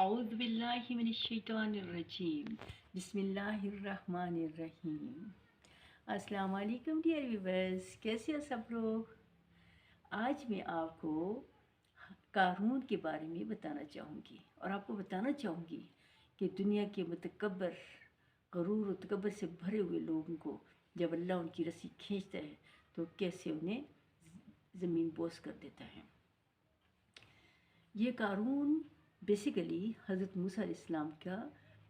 اعوذ باللہ من الشیطان الرجیم بسم اللہ الرحمن الرحیم۔ السلام علیکم ڈیئر ویورز، کیسے ہیں سب لوگ؟ آج میں آپ کو قارون کے بارے میں بتانا چاہوں گی، اور آپ کو بتانا چاہوں گی کہ دنیا کے متکبر، غرور و تکبر سے بھرے ہوئے لوگوں کو جب اللہ ان کی رسی کھینچتا ہے تو کیسے انہیں زمین بوس کر دیتا ہے۔ یہ قارون بیسیکلی حضرت موسیٰ علیہ السلام کا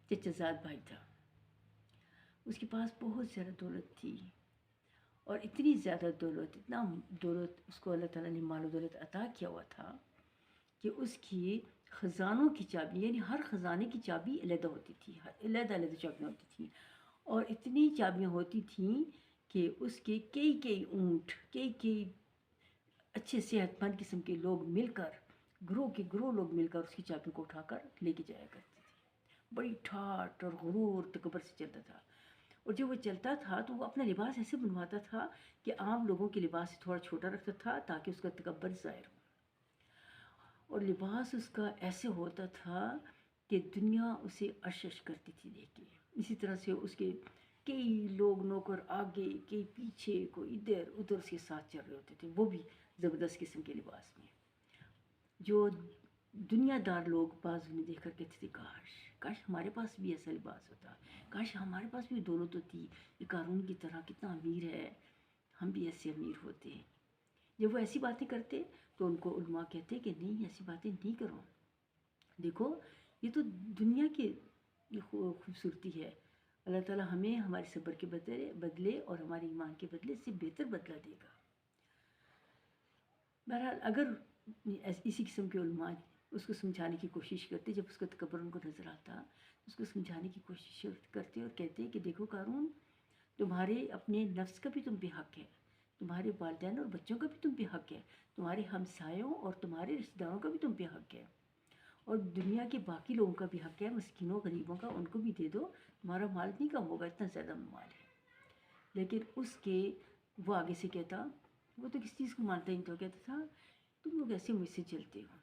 چچا زاد بھائی تھا۔ اس کے پاس بہت زیادہ دولت تھی، اور اتنی زیادہ دولت، اتنا دولت اس کو اللہ تعالیٰ نے مال و دولت عطا کیا ہوا تھا کہ اس کی خزانوں کی چابی، یعنی ہر خزانے کی چابی علیحدہ ہوتی تھی، علیحدہ علیحدہ چابیاں ہوتی تھیں، اور اتنی چابیاں ہوتی تھیں کہ اس کے کئی اونٹ، کئی اچھے صحت مند قسم کے لوگ مل کر، گروہ لوگ مل کر اس کی چابی کو اٹھا کر لے کے جایا کرتے تھے۔ بڑی ٹھاٹ اور غرور تکبر سے چلتا تھا، اور جب وہ چلتا تھا تو وہ اپنا لباس ایسے بنواتا تھا کہ عام لوگوں کے لباس سے تھوڑا چھوٹا رکھتا تھا تاکہ اس کا تکبر ظاہر ہو، اور لباس اس کا ایسے ہوتا تھا کہ دنیا اسے عرش کرتی تھی دیکھ کے۔ اسی طرح سے اس کے کئی لوگ، نوکر آگے، کئی پیچھے، کوئی ادھر ادھر اس کے ساتھ چل رہے ہوتے تھے، وہ بھی زبردست قسم کے لباس میں، جو دنیا دار لوگ بعض انہیں دیکھ کر کہتے تھے کاش ہمارے پاس بھی ایسا لباس ہوتا، کاش ہمارے پاس بھی دولت ہوتی، یہ قارون کی طرح کتنا امیر ہے، ہم بھی ایسے امیر ہوتے۔ جب وہ ایسی باتیں کرتے تو ان کو علماء کہتے کہ نہیں، ایسی باتیں نہیں کرو، دیکھو یہ تو دنیا کی خوبصورتی ہے، اللہ تعالیٰ ہمیں ہمارے صبر کے بدلے اور ہمارے ایمان کے بدلے سے بہتر بدلہ دے گا۔ بہرحال اگر اسی قسم کے علماء اس کو سمجھانے کی کوشش کرتے، جب اس کا تکبر ان کو نظر آتا اس کو سمجھانے کی کوشش کرتے اور کہتے کہ دیکھو قارون، تمہارے اپنے نفس کا بھی تم پہ حق ہے، تمہارے والدین اور بچوں کا بھی تم پہ حق ہے، تمہارے ہمسایوں اور تمہارے رشتہ داروں کا بھی تم پہ حق ہے، اور دنیا کے باقی لوگوں کا بھی حق ہے، مسکینوں غریبوں کا، ان کو بھی دے دو، تمہارا مال نہیں کم ہوگا، اتنا زیادہ مال ہے۔ لیکن اس کے وہ آگے سے کہتا، وہ تو کس چیز کو مانتا ہی نہیں، تو کہتا تھا تم لوگ ایسے مجھ سے چلتے ہو،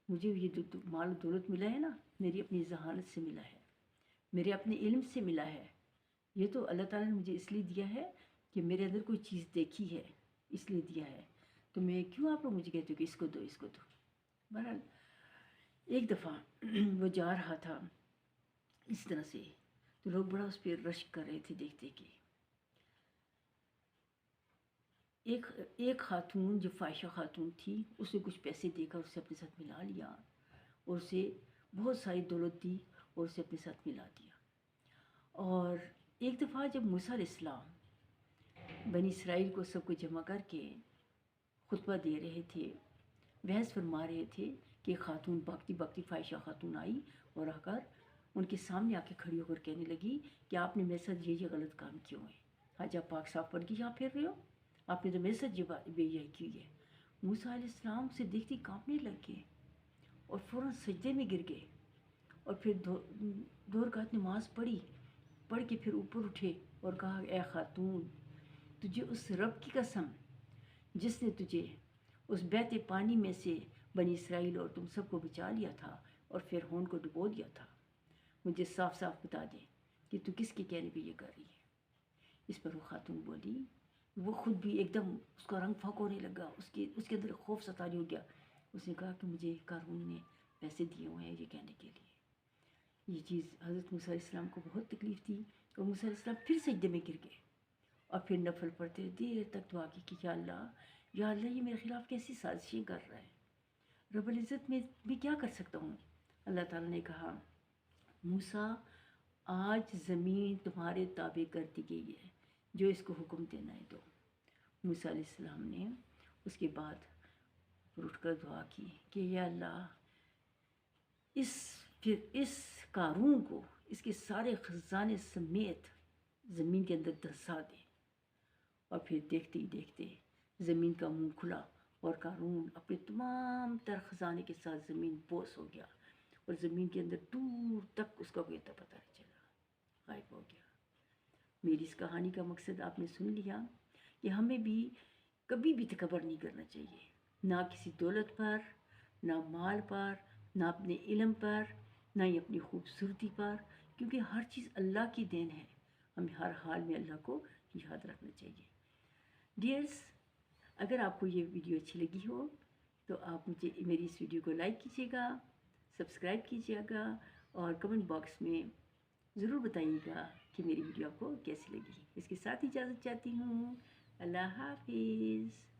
مجھے یہ جو مال و دولت ملا ہے نا، میری اپنی ذہانت سے ملا ہے، میرے اپنے علم سے ملا ہے، یہ تو اللہ تعالیٰ نے مجھے اس لیے دیا ہے کہ میرے اندر کوئی چیز دیکھی ہے، اس لیے دیا ہے، تو میں کیوں آپ لوگ مجھے کہتے ہو کہ اس کو دو، اس کو دو۔ بہرحال ایک دفعہ وہ جا رہا تھا اس طرح سے، تو لوگ بڑا اس پہ رشک کر رہے تھے دیکھتے کہ ایک خاتون جو فائشہ خاتون تھی، اسے کچھ پیسے دے کر اسے اپنے ساتھ ملا لیا، اور اسے بہت ساری دولت دی اور اسے اپنے ساتھ ملا دیا۔ اور ایک دفعہ جب موسیٰ علیہ السلام بنی اسرائیل کو سب کو جمع کر کے خطبہ دے رہے تھے، بحث فرما رہے تھے، کہ خاتون باقی فائشہ خاتون آئی اور آ کر ان کے سامنے آ کے کھڑی ہو کر کہنے لگی کہ آپ نے میرے ساتھ یہ غلط کام کیوں ہے، آج آپ پاک صاف پڑھ کے یہاں پھر رہے ہو، آپ نے تو میرے ساتھ یہ بے حیائی کی ہے۔ موسیٰ علیہ السلام اسے دیکھتی کانپنے لگ گئے اور فوراً سجدے میں گر گئے، اور پھر دو رکعت نماز پڑھ کے پھر اوپر اٹھے اور کہا اے خاتون، تجھے اس رب کی قسم جس نے تجھے اس بیت پانی میں سے بنی اسرائیل اور تم سب کو بچا لیا تھا اور فرعون کو ڈبو دیا تھا، مجھے صاف صاف بتا دے کہ تو کس کے کہنے پہ یہ کر رہی ہے۔ اس پر وہ خاتون بولی، وہ خود بھی ایک دم اس کا رنگ پھاک ہونے لگا، اس کے اندر خوف ستاری ہو گیا۔ اس نے کہا کہ مجھے قارون نے پیسے دیے ہوئے ہیں یہ کہنے کے لیے۔ یہ چیز حضرت موسیٰ علیہ السلام کو بہت تکلیف تھی، اور موسیٰ علیہ السلام پھر سجدے میں گر گئے، اور پھر نفل پڑھتے دیر تک دعا کی کہ یا اللہ یہ میرے خلاف کیسی سازشیں کر رہا ہے، رب العزت میں کیا کر سکتا ہوں۔ اللہ تعالیٰ نے کہا موسیٰ، آج زمین تمہارے تابع کر دی گئی ہے، جو اس کو حکم دینا ہے دو۔ موسیٰ علیہ السلام نے اس کے بعد اٹھ کر دعا کی کہ یا اللہ اس قارون کو اس کے سارے خزانے سمیت زمین کے اندر دھسا دے۔ اور پھر دیکھتے ہی دیکھتے زمین کا منہ کھلا اور قارون اپنے تمام تر خزانے کے ساتھ زمین بوس ہو گیا، اور زمین کے اندر دور تک اس کا کوئی پتہ نہیں چلا، غائب ہو گیا۔ میری اس کہانی کا مقصد آپ نے سن لیا کہ ہمیں بھی کبھی بھی تکبر نہیں کرنا چاہیے، نہ کسی دولت پر، نہ مال پر، نہ اپنے علم پر، نہ ہی اپنی خوبصورتی پر، کیونکہ ہر چیز اللہ کی دین ہے. ہمیں ہر حال میں اللہ کو یاد رکھنا چاہیے. ڈیئرس، اگر آپ کو یہ ویڈیو اچھی لگی ہو تو آپ مجھے میری اس ویڈیو کو لائک کیجیے گا، سبسکرائب کیجیے گا، اور کمنٹ باکس میں ضرور بتائیے گا کہ میری ویڈیو آپ کو کیسی لگی. اس کے ساتھ اجازت چاہتی ہوں. اللہ حافظ.